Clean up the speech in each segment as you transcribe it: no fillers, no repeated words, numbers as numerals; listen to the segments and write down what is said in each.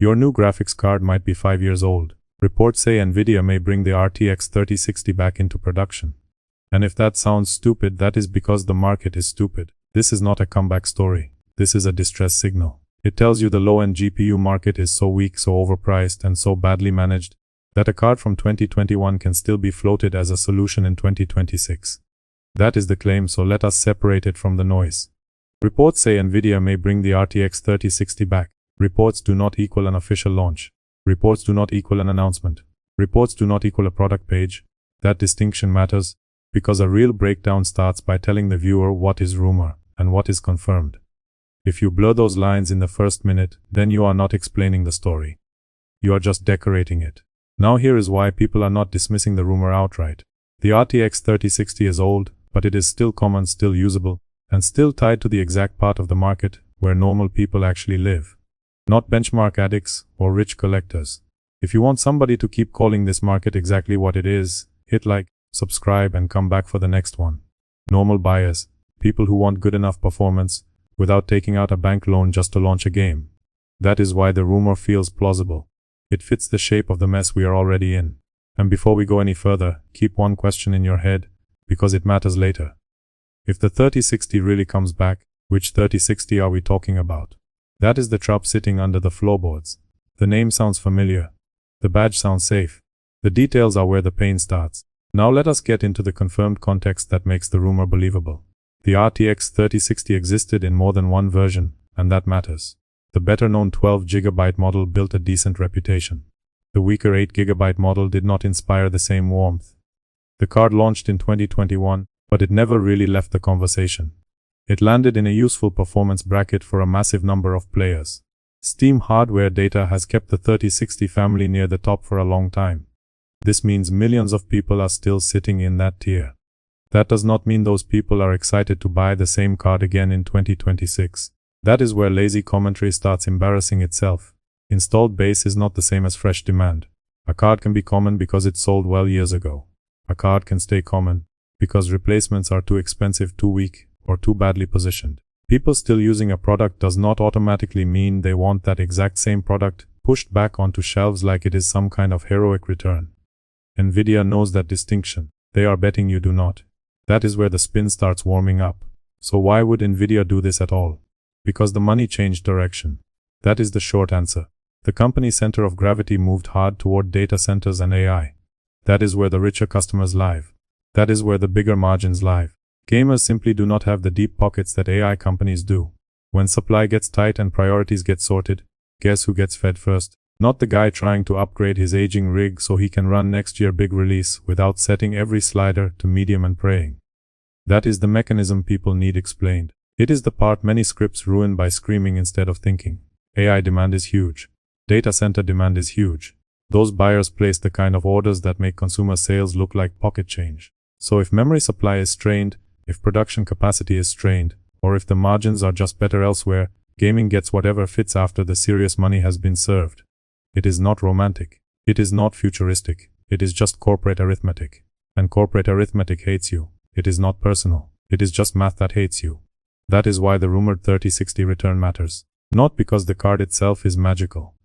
Your new graphics card might be 5 years old. Reports say Nvidia may bring the RTX 3060 back into production. And if that sounds stupid, that is because the market is stupid. This is not a comeback story. This is a distress signal. It tells you the low-end GPU market is so weak, so overpriced, and so badly managed that a card from 2021 can still be floated as a solution in 2026. That is the claim, so let us separate it from the noise. Reports say Nvidia may bring the RTX 3060 back. Reports do not equal an official launch. Reports do not equal an announcement. Reports do not equal a product page. That distinction matters because a real breakdown starts by telling the viewer what is rumor and what is confirmed. If you blur those lines in the first minute, then you are not explaining the story. You are just decorating it. Now here is why people are not dismissing the rumor outright. The RTX 3060 is old, but it is still common, still usable, and still tied to the exact part of the market where normal people actually live. Not benchmark addicts or rich collectors. If you want somebody to keep calling this market exactly what it is, hit like, subscribe, and come back for the next one. Normal buyers, people who want good enough performance without taking out a bank loan just to launch a game. That is why the rumor feels plausible. It fits the shape of the mess we are already in. And before we go any further, keep one question in your head, because it matters later. If the 3060 really comes back, which 3060 are we talking about? That is the trap sitting under the floorboards. The name sounds familiar. The badge sounds safe. The details are where the pain starts. Now let us get into the confirmed context that makes the rumor believable. The RTX 3060 existed in more than one version, and that matters. The better-known 12GB model built a decent reputation. The weaker 8GB model did not inspire the same warmth. The card launched in 2021, but it never really left the conversation. It landed in a useful performance bracket for a massive number of players. Steam hardware data has kept the 3060 family near the top for a long time. This means millions of people are still sitting in that tier. That does not mean those people are excited to buy the same card again in 2026. That is where lazy commentary starts embarrassing itself. Installed base is not the same as fresh demand. A card can be common because it sold well years ago. A card can stay common because replacements are too expensive, too weak, or too badly positioned. People still using a product does not automatically mean they want that exact same product pushed back onto shelves like it is some kind of heroic return. Nvidia knows that distinction. They are betting you do not. That is where the spin starts warming up. So why would Nvidia do this at all? Because the money changed direction. That is the short answer. The company's center of gravity moved hard toward data centers and AI. That is where the richer customers live. That is where the bigger margins live. Gamers simply do not have the deep pockets that AI companies do. When supply gets tight and priorities get sorted, guess who gets fed first? Not the guy trying to upgrade his aging rig so he can run next year's big release without setting every slider to medium and praying. That is the mechanism people need explained. It is the part many scripts ruin by screaming instead of thinking. AI demand is huge. Data center demand is huge. Those buyers place the kind of orders that make consumer sales look like pocket change. So if memory supply is strained, if production capacity is strained, or if the margins are just better elsewhere, gaming gets whatever fits after the serious money has been served. It is not romantic. It is not futuristic. It is just corporate arithmetic. And corporate arithmetic hates you. It is not personal. It is just math that hates you. That is why the rumored 3060 return matters. Not because the card itself is magical.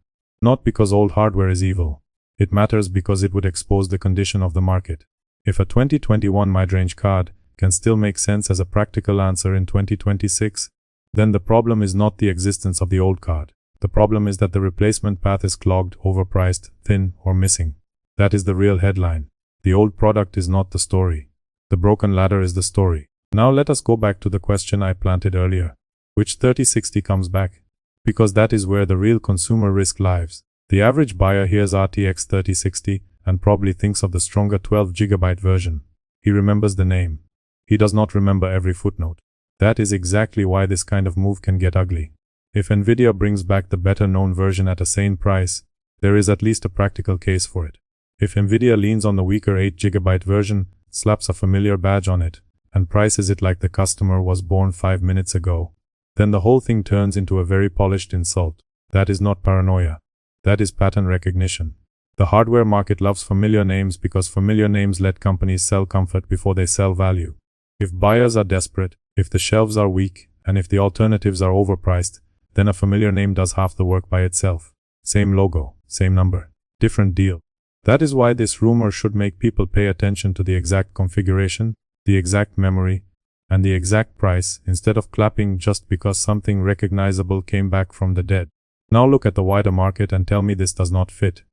Not because old hardware is evil. It matters because it would expose the condition of the market. If a 2021 mid-range card can still make sense as a practical answer in 2026, then the problem is not the existence of the old card. The problem is that the replacement path is clogged, overpriced, thin, or missing. That is the real headline. The old product is not the story. The broken ladder is the story. Now let us go back to the question I planted earlier. Which 3060 comes back? Because that is where the real consumer risk lies. The average buyer hears RTX 3060 and probably thinks of the stronger 12GB version. He remembers the name. He does not remember every footnote. That is exactly why this kind of move can get ugly. If Nvidia brings back the better-known version at a sane price, there is at least a practical case for it. If Nvidia leans on the weaker 8GB version, slaps a familiar badge on it, and prices it like the customer was born 5 minutes ago, then the whole thing turns into a very polished insult. That is not paranoia. That is pattern recognition. The hardware market loves familiar names because familiar names let companies sell comfort before they sell value. If buyers are desperate, if the shelves are weak, and if the alternatives are overpriced, then a familiar name does half the work by itself. Same logo, same number, different deal. That is why this rumor should make people pay attention to the exact configuration, the exact memory, and the exact price, instead of clapping just because something recognizable came back from the dead. Now look at the wider market and tell me this does not fit.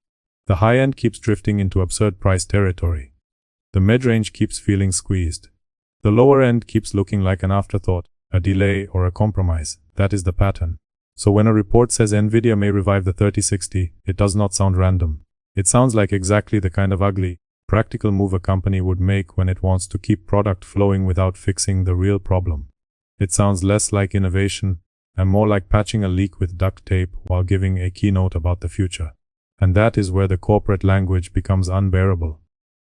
The high end keeps drifting into absurd price territory. The mid-range keeps feeling squeezed. The lower end keeps looking like an afterthought, a delay, or a compromise. That is the pattern. So when a report says Nvidia may revive the 3060, it does not sound random. It sounds like exactly the kind of ugly, practical move a company would make when it wants to keep product flowing without fixing the real problem. It sounds less like innovation and more like patching a leak with duct tape while giving a keynote about the future. And that is where the corporate language becomes unbearable.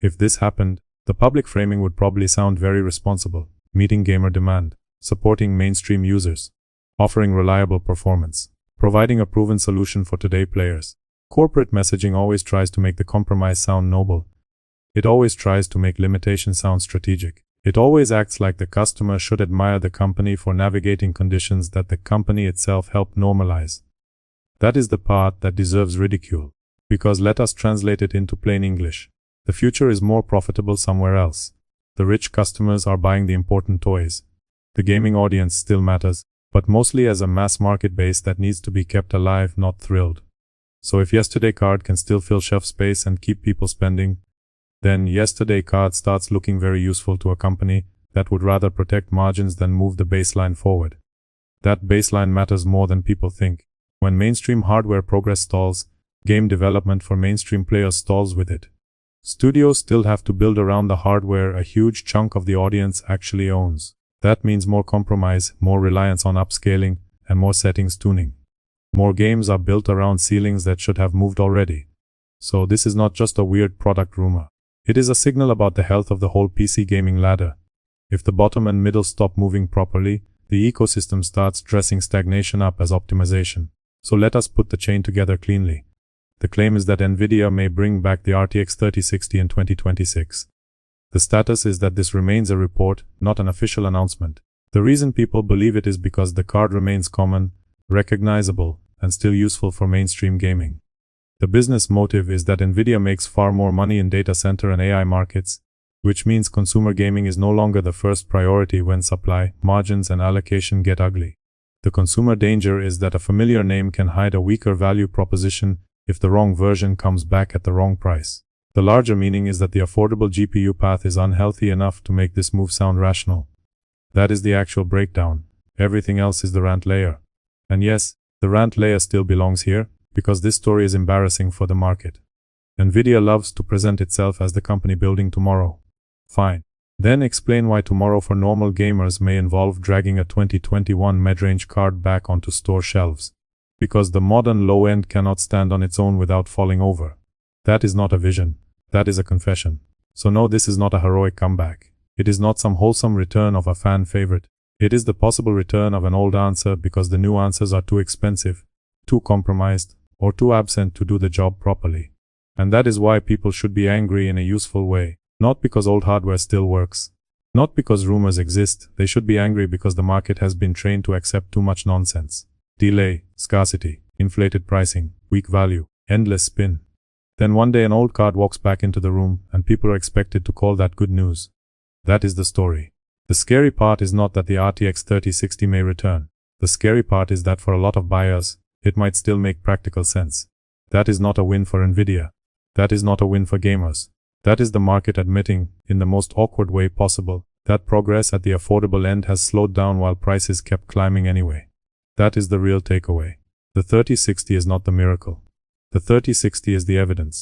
If this happened, the public framing would probably sound very responsible, meeting gamer demand, supporting mainstream users, offering reliable performance, providing a proven solution for today players. Corporate messaging always tries to make the compromise sound noble. It always tries to make limitation sound strategic. It always acts like the customer should admire the company for navigating conditions that the company itself helped normalize. That is the part that deserves ridicule. Because let us translate it into plain English. The future is more profitable somewhere else. The rich customers are buying the important toys. The gaming audience still matters, but mostly as a mass market base that needs to be kept alive, not thrilled. So if yesterday card can still fill shelf space and keep people spending, then yesterday card starts looking very useful to a company that would rather protect margins than move the baseline forward. That baseline matters more than people think. When mainstream hardware progress stalls, game development for mainstream players stalls with it. Studios still have to build around the hardware a huge chunk of the audience actually owns. That means more compromise, more reliance on upscaling, and more settings tuning. More games are built around ceilings that should have moved already. So this is not just a weird product rumor. It is a signal about the health of the whole PC gaming ladder. If the bottom and middle stop moving properly, the ecosystem starts dressing stagnation up as optimization. So let us put the chain together cleanly. The claim is that Nvidia may bring back the RTX 3060 in 2026. The status is that this remains a report, not an official announcement. The reason people believe it is because the card remains common, recognizable, and still useful for mainstream gaming. The business motive is that Nvidia makes far more money in data center and AI markets, which means consumer gaming is no longer the first priority when supply, margins, and allocation get ugly. The consumer danger is that a familiar name can hide a weaker value proposition if the wrong version comes back at the wrong price. The larger meaning is that the affordable GPU path is unhealthy enough to make this move sound rational. That is the actual breakdown. Everything else is the rant layer. And yes, the rant layer still belongs here, because this story is embarrassing for the market. Nvidia loves to present itself as the company building tomorrow. Fine. Then explain why tomorrow for normal gamers may involve dragging a 2021 mid-range card back onto store shelves. Because the modern low-end cannot stand on its own without falling over. That is not a vision. That is a confession. So no, this is not a heroic comeback. It is not some wholesome return of a fan favorite. It is the possible return of an old answer because the new answers are too expensive, too compromised, or too absent to do the job properly. And that is why people should be angry in a useful way. Not because old hardware still works. Not because rumors exist. They should be angry because the market has been trained to accept too much nonsense. Delay, scarcity, inflated pricing, weak value, endless spin. Then one day an old card walks back into the room and people are expected to call that good news. That is the story. The scary part is not that the RTX 3060 may return. The scary part is that for a lot of buyers, it might still make practical sense. That is not a win for Nvidia. That is not a win for gamers. That is the market admitting, in the most awkward way possible, that progress at the affordable end has slowed down while prices kept climbing anyway. That is the real takeaway. The 3060 is not the miracle. The 3060 is the evidence.